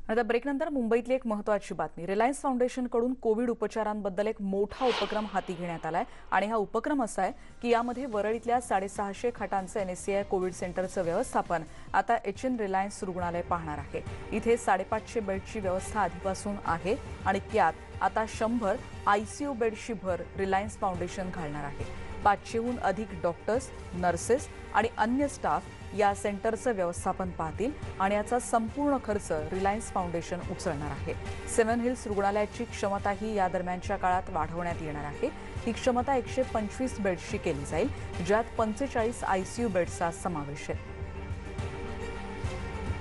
आता ब्रेकनंतर मुंबईतली एक महत्त्वाची बातमी। रिलायन्स फाउंडेशनकडून कोविड उपचारांबद्दल एक मोठा उपक्रम हाती घेण्यात आलाय आणि हा उपक्रम असा आहे की यामध्ये वरळीतल्या 650 खाटांचं NSCI कोविड सेंटरचं व्यवस्थापन आता HN रिलायन्स रुग्णालय पाहणार आहे। इथे 550 बेडची व्यवस्था आधीपासून आहे आणि त्यात आता 100 ICU बेडची भर रिलायन्स फाउंडेशन घालणार आहे। 500हून अधिक डॉक्टर्स, नर्सेस आणि अन्य स्टाफ या सेंटरचं व्यवस्थापन पाहतील आणि याचा संपूर्ण खर्च रिलायन्स फाउंडेशन उचलणार आहे। सेव्हन हिल्स रुग्णालयाची क्षमताही या दरम्यानच्या काळात वाढवण्यात येणार आहे। ही क्षमता 125 बेड्सची केली जाईल, ज्यात 45 ICU बेड्सचा समावेश आहे।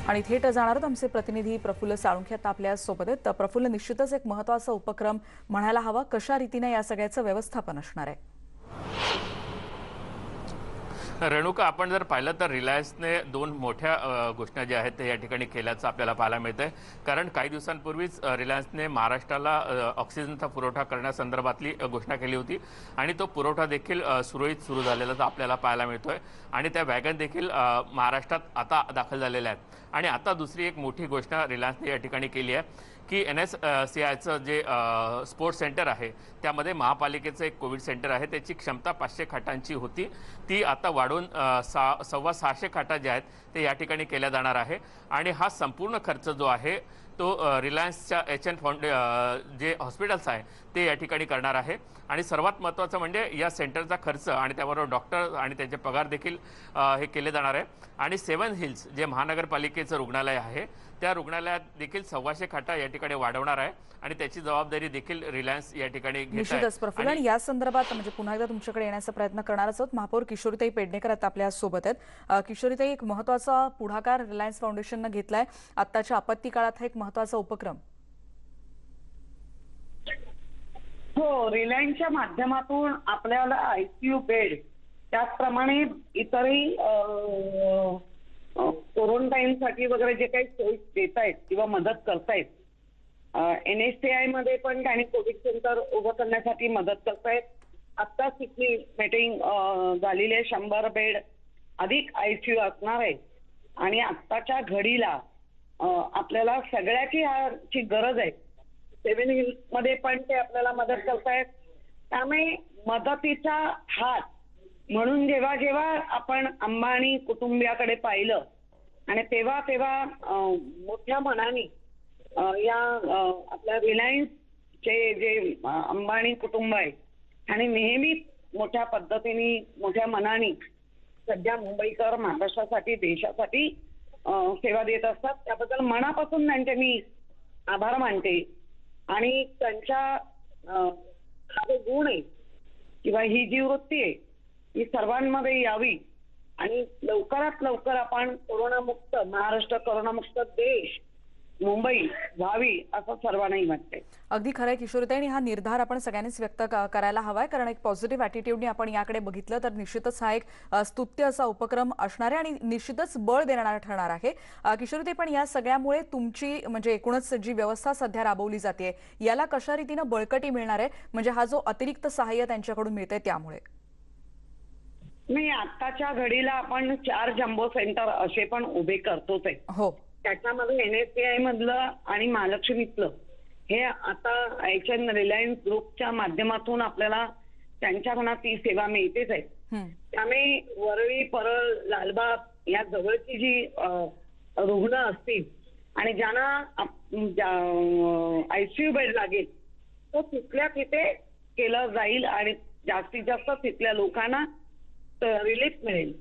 आणि थेट जाणार आमचे प्रतिनिधी प्रफुल्ल साळुंखे आता आपल्या सोबत आहेत। प्रफुल्ल, निश्चितच एक महत्त्वाचा उपक्रम म्हणायला हवा, कशा रीतीने या सगळ्याचं व्यवस्थापन असणार आहे? रेणुका, आपण जर पाहिलं तर रिलायन्सने दोन मोठ्या घोषणा ज्या आहेत ते या ठिकाणी केल्याचं आपल्याला पाहायला मिळतंय। कारण काही दिवसांपूर्वीच रिलायन्सने महाराष्ट्राला ऑक्सिजनचा पुरवठा करण्यासंदर्भातली घोषणा केली होती आणि तो पुरवठा देखील सुरळीत सुरू झालेला आपल्याला पाहायला मिळतोय आणि त्या वॅगन देखील महाराष्ट्रात आता दाखल झालेल्या आहेत। आणि आता दुसरी एक मोठी घोषणा रिलायन्सने या ठिकाणी केली आहे की NSCIचं जे स्पोर्ट्स सेंटर आहे त्यामध्ये महापालिकेचं एक कोविड सेंटर आहे, त्याची क्षमता 500 खाटांची होती, ती आता वाढून 650 खाटा ज्या आहेत ते या ठिकाणी केल्या जाणार आहे। आणि हा संपूर्ण खर्च जो आहे तो रिलायन्सच्या HN जे हॉस्पिटल्स आहे ते या ठिकाणी करणार आहे। आणि सर्वात महत्त्वाचं म्हणजे या सेंटरचा खर्च आणि त्याबरोबर डॉक्टर आणि त्यांचे पगार देखील हे केले जाणार आहे। आणि सेव्हन हिल्स जे महानगरपालिकेचं रुग्णालय आहे त्या रुग्णालयात देखील 125 खाटा या ठिकाणी वाढवणार आहे आणि त्याची जबाबदारी देखील रिलायन्स या ठिकाणी घेत आहे। निश्चितच प्रफुल्ल, आणि या संदर्भात म्हणजे पुन्हा एकदा तुमच्याकडे येण्याचा प्रयत्न करणारच आहोत। महापौर किशोरीताई पेडणेकर आता आपल्या सोबत आहेत। किशोरीताई, एक महत्त्वाचा पुढाकार रिलायन्स फाउंडेशनने घेतलाय आत्ताच्या आपत्ती काळात, हा एक महत्त्वाचा उपक्रम। हो, रिलायन्सच्या माध्यमातून आपल्याला ICU बेड त्याचप्रमाणे इतरही क्वारंटाईनसाठी वगैरे जे काही सोयी देत आहेत किंवा मदत करतायत, NSCI मध्ये पण त्यांनी कोविड सेंटर उभं करण्यासाठी मदत करतायत। आत्ताच तिथली मीटिंग झालेली आहे, 100 बेड अधिक ICU असणार आहे आणि आत्ताच्या घडीला आपल्याला सगळ्याची ह्याची गरज आहे। सेव्हन हिल्स मध्ये पण ते आपल्याला मदत करतायत, त्यामुळे मदतीचा हात म्हणून जेव्हा जेव्हा आपण अंबानी कुटुंबियाकडे पाहिलं आणि तेव्हा मोठ्या मनाने या आपल्या रिलायन्सचे जे अंबानी कुटुंब आहे आणि नेहमीच मोठ्या पद्धतीने मोठ्या मनाने सध्या मुंबईकर महाराष्ट्रासाठी देशासाठी सेवा देत असतात, त्याबद्दल मनापासून त्यांचे मी आभार मानते। आणि त्यांच्या हा जो गुण आहे किंवा ही जी वृत्ती आहे ही सर्वांमध्ये यावी आणि लवकरात लवकर आपण कोरोनामुक्त महाराष्ट्र, कोरोनामुक्त देश मुंबई व्हावी असं सर्वांनाही वाटतंय। अगदी खरंय किशोरीताई, आणि हा निर्धार आपण सगळ्यांनीच व्यक्त करायला हवाय, कारण एक पॉझिटिव्ह ॲटिट्यूडने आपण याकडे बघितलं तर निश्चितच हा एक स्तुत्य असा उपक्रम असणार आहे आणि निश्चितच बळ देणारा ठरणार आहे। किशोरीताई, पण या सगळ्यामुळे तुमची म्हणजे एकूणच जी व्यवस्था सध्या राबवली जाते याला कशा रीतीने बळकटी मिळणार आहे, म्हणजे हा जो अतिरिक्त सहाय्य त्यांच्याकडून मिळतंय त्यामुळे? नाही, आत्ताच्या घडीला आपण 4 जम्बो सेंटर असे पण उभे करतोच आहे। हो, त्याच्यामध्ये NSCI मधलं आणि महालक्ष्मीतलं हे आता HN रिलायन्स ग्रुपच्या माध्यमातून आपल्याला त्यांच्याकडून ती सेवा मिळतेच आहे। त्यामुळे वरळी, परळ, लालबाग या जवळची जी रुग्ण असतील आणि ज्यांना ICU बेड लागेल तो तिथल्या तिथे केलं जाईल आणि जास्तीत जास्त तिथल्या लोकांना रिलीफ मिळेल।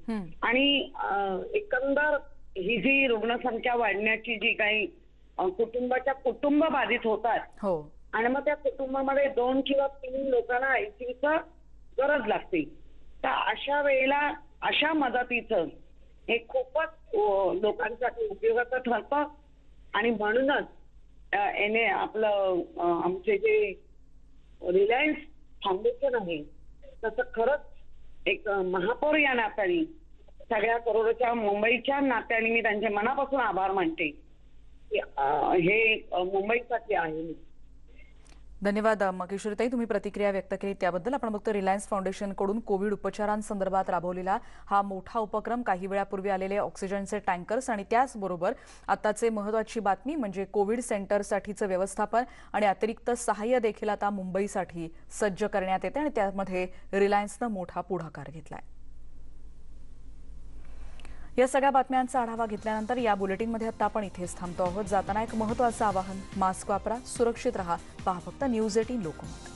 आणि एकंदर ही जी रुग्णसंख्या वाढण्याची जी काही कुटुंब बाधित होतात हो, आणि मग त्या कुटुंबामध्ये 2 किंवा 3 लोकांना ICUची गरज लागते, तर अशा वेळेला अशा मदतीचं हे खूपच लोकांसाठी उपयोगाचं ठरतं। आणि म्हणूनच आपलं आमचे जे रिलायन्स फाउंडेशन आहे तसं खरंच एक महापौर या नात्याने सगळ्या करोडच्या मुंबईच्या नात्याने मी त्यांचे मनापासून आभार मानते की हे मुंबईसाठी आहे। धन्यवाद किशोरीताई, तुम्ही प्रतिक्रिया व्यक्त केली त्याबद्दल. आपण बघतो रिलायन्स फाउंडेशनकडून कोविड उपचारांसंदर्भात राबवलेला हा मोठा उपक्रम, काही वेळापूर्वी आलेले ऑक्सिजनचे टँकर्स आणि त्याचबरोबर आताचे महत्त्वाची बातमी म्हणजे कोविड सेंटरसाठीचं व्यवस्थापन आणि अतिरिक्त सहाय्य देखील आता मुंबईसाठी सज्ज करण्यात येते आणि त्यामध्ये रिलायन्सनं मोठा पुढाकार घेतलाय. या सगळ्या बातम्यांचा आढावा घेतल्यानंतर या बुलेटिनमध्ये आता आपण इथेच थांबतो आहोत. जाताना एक महत्त्वाचं आवाहन, मास्क वापरा, सुरक्षित रहा, पहा फक्त न्यूज 18 लोकमत.